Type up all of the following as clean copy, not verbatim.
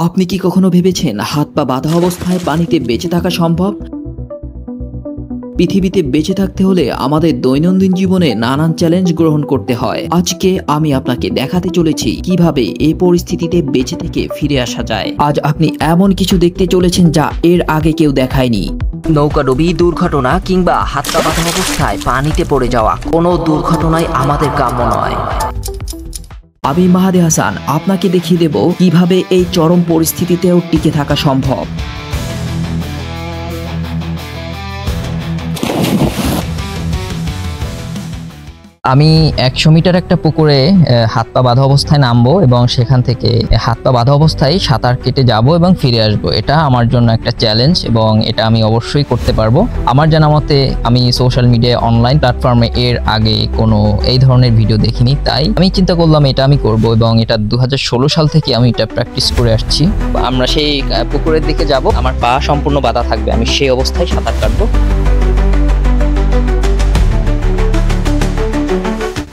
আপনি কি কখনো ভেবেছেন হাত পা বাঁধা অবস্থায় পানিতে বেঁচে থাকা সম্ভব? পৃথিবীতে বেঁচে থাকতে হলে আমাদের দৈনন্দিন জীবনে নানান চ্যালেঞ্জ গ্রহণ করতে হয়। আজকে আমি আপনাকে দেখাতে চলেছি কিভাবে এই পরিস্থিতিতে বেঁচে থেকে ফিরে আসা যায়। আজ আপনি এমন কিছু দেখতে চলেছেন যা এর আগে কেউ দেখায়নি। নৌকাডুবি, দুর্ঘটনা কিংবা হাত পা বাঁধা অবস্থায় পানিতে পড়ে যাওয়া কোনো দুর্ঘটনাই আমাদের কাম্য নয়। আমি মাহাদি হাসান আপনাকে দেখিয়ে দেব কিভাবে এই চরম পরিস্থিতিতেও টিকে থাকা সম্ভব। আমি 100 মিটার একটা পুকুরে হাত পা বাঁধা অবস্থায় নামবো এবং সেখান থেকে হাত পা বাঁধা অবস্থায় সাঁতার কেটে যাব এবং ফিরে আসব। এটা আমার জন্য একটা চ্যালেঞ্জ এবং এটা আমি অবশ্যই করতে পারবো। আমার জানা মতে আমি সোশ্যাল মিডিয়ায় অনলাইন প্ল্যাটফর্মে এর আগে কোনো এই ধরনের ভিডিও দেখিনি, তাই আমি চিন্তা করলাম এটা আমি করব এবং এটা 2016 সাল থেকে আমি এটা প্র্যাকটিস করে আসছি। আমরা সেই পুকুরের দিকে যাব, আমার পা সম্পূর্ণ বাঁধা থাকবে, আমি সেই অবস্থায় সাঁতার কাটবো।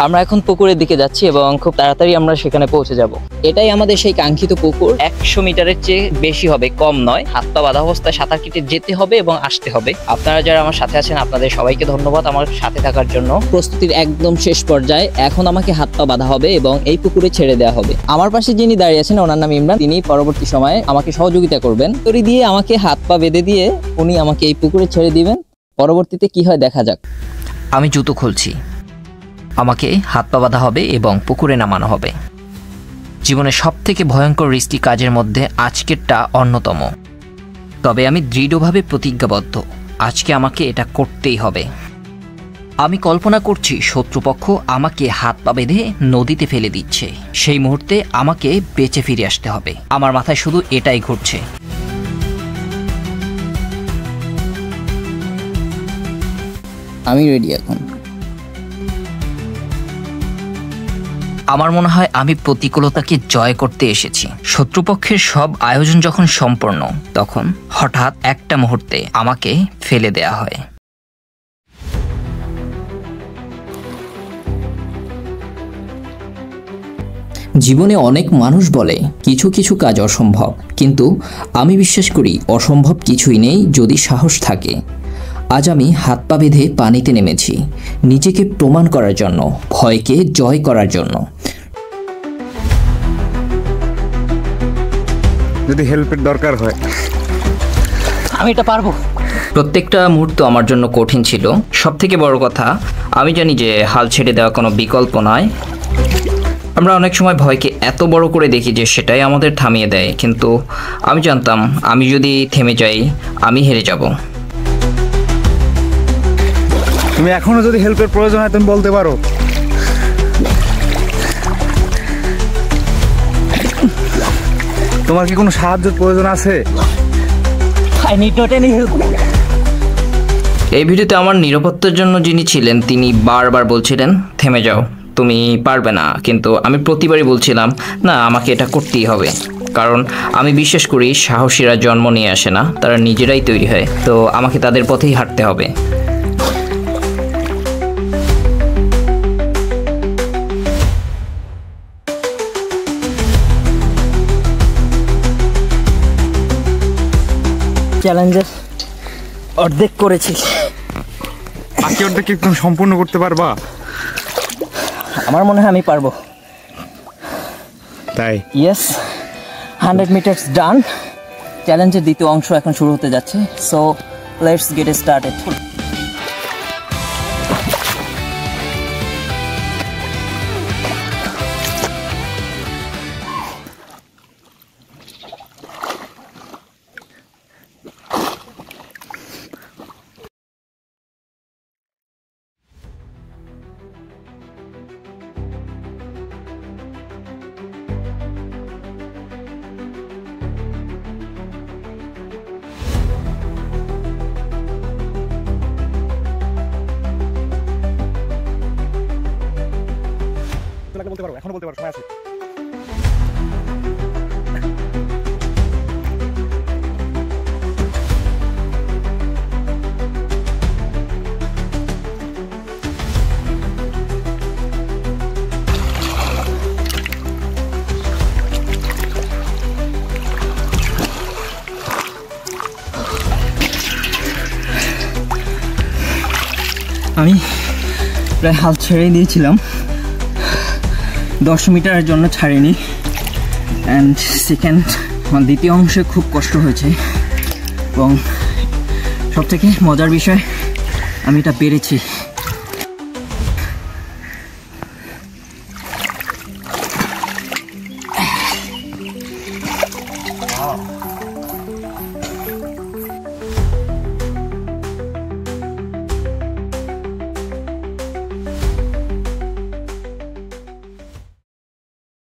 আমরা এখন পুকুরের দিকে যাচ্ছি এবং খুব তাড়াতাড়ি আমরা সেখানে পৌঁছে যাব। এটাই আমাদের সেই কাঙ্ক্ষিত পুকুর। 100 মিটারের চেয়ে বেশি হবে, কম নয়। হাত পা বাঁধা অবস্থায় সাঁতার কেটে যেতে হবে এবং আসতে হবে। আপনারা যারা আমার সাথে আছেন আপনাদের সবাইকে ধন্যবাদ আমার সাথে থাকার জন্য। প্রস্তুতির একদম শেষ পর্যায়ে, এখন আমাকে হাত পা বাঁধা হবে এবং এই পুকুরে ছেড়ে দেওয়া হবে। আমার পাশে যিনি দাঁড়িয়ে আছেন ওনার নাম ইমরান, তিনি পরবর্তী সময়ে আমাকে সহযোগিতা করবেন। দড়ি দিয়ে আমাকে হাত পা বেঁধে দিয়ে উনি আমাকে এই পুকুরে ছেড়ে দিবেন। পরবর্তীতে কি হয় দেখা যাক। আমি জুতো খুলছি, আমাকে হাত পা বাঁধা হবে এবং পুকুরে নামানো হবে। জীবনের সবথেকে ভয়ঙ্কর রিস্কি কাজের মধ্যে আজকেরটা অন্যতম। তবে আমি দৃঢ়ভাবে প্রতিজ্ঞাবদ্ধ, আজকে আমাকে এটা করতেই হবে। আমি কল্পনা করছি শত্রুপক্ষ আমাকে হাত পা বেঁধে নদীতে ফেলে দিচ্ছে। সেই মুহূর্তে আমাকে বেঁচে ফিরে আসতে হবে। আমার মাথায় শুধু এটাই ঘুরছে। আমি রেডি এখন। আমার মনে হয় আমি প্রতিকূলতাকে জয় করতে এসেছি। শত্রুপক্ষের সব আয়োজন যখন সম্পন্ন, তখন হঠাৎ একটা মুহূর্তে আমাকে ফেলে দেয়া হয়। জীবনে অনেক মানুষ বলে কিছু কিছু কাজ অসম্ভব, কিন্তু আমি বিশ্বাস করি অসম্ভব কিছুই নেই যদি সাহস থাকে। আজ আমি হাত পা বেঁধে পানিতে নেমেছি, নিজেকে প্রমাণ করার জন্য, ভয়কে জয় করার জন্য। যদি হেল্পের দরকার হয় আমি এটা পারবো। প্রত্যেকটা মুহূর্ত আমার জন্য কঠিন ছিল। সবথেকে বড় কথা, আমি জানি যে হাল ছেড়ে দেওয়া কোনো বিকল্প নয়। আমরা অনেক সময় ভয়কে এত বড় করে দেখি যে সেটাই আমাদের থামিয়ে দেয়, কিন্তু আমি জানতাম আমি যদি থেমে যাই আমি হেরে যাব। তুমি এখনো যদি হেল্পের প্রয়োজন হয় তুমি বলতে পারো। তোমার কি কোনো সাহায্যের প্রয়োজন আছে? I need not any help. এই ভিডিওতে আমার নিরাপত্তার জন্য যিনি ছিলেন তিনি বারবার বলছিলেন থেমে যাও, তুমি পারবে না। কিন্তু আমি প্রতিবারই বলছিলাম না, আমাকে এটা করতেই হবে। কারণ আমি বিশ্বাস করি সাহসীরা জন্ম নিয়ে আসে না, তারা নিজেরাই তৈরি হয়। তো আমাকে তাদের পথেই হাঁটতে হবে। চ্যালেঞ্জের অর্ধেক করেছি, বাকি অর্ধেক কি তুমি সম্পূর্ণ করতে পারবা? আমার মনে হয় আমি পারবো। তাই? ইয়েস, 100 মিটার্স ডান। চ্যালেঞ্জের দ্বিতীয় অংশ এখন শুরু হতে যাচ্ছে। So let's get started. বলতে পারো, এখনো বলতে পারো, সময় আছে। আমি প্রায় হাল ছেড়ে দিয়েছিলাম, 10 মিটারের জন্য ছাড়িনি। অ্যান্ড সেকেন্ড, আমার দ্বিতীয় অংশে খুব কষ্ট হয়েছে এবং সবথেকে মজার বিষয় আমি এটা পেরেছি।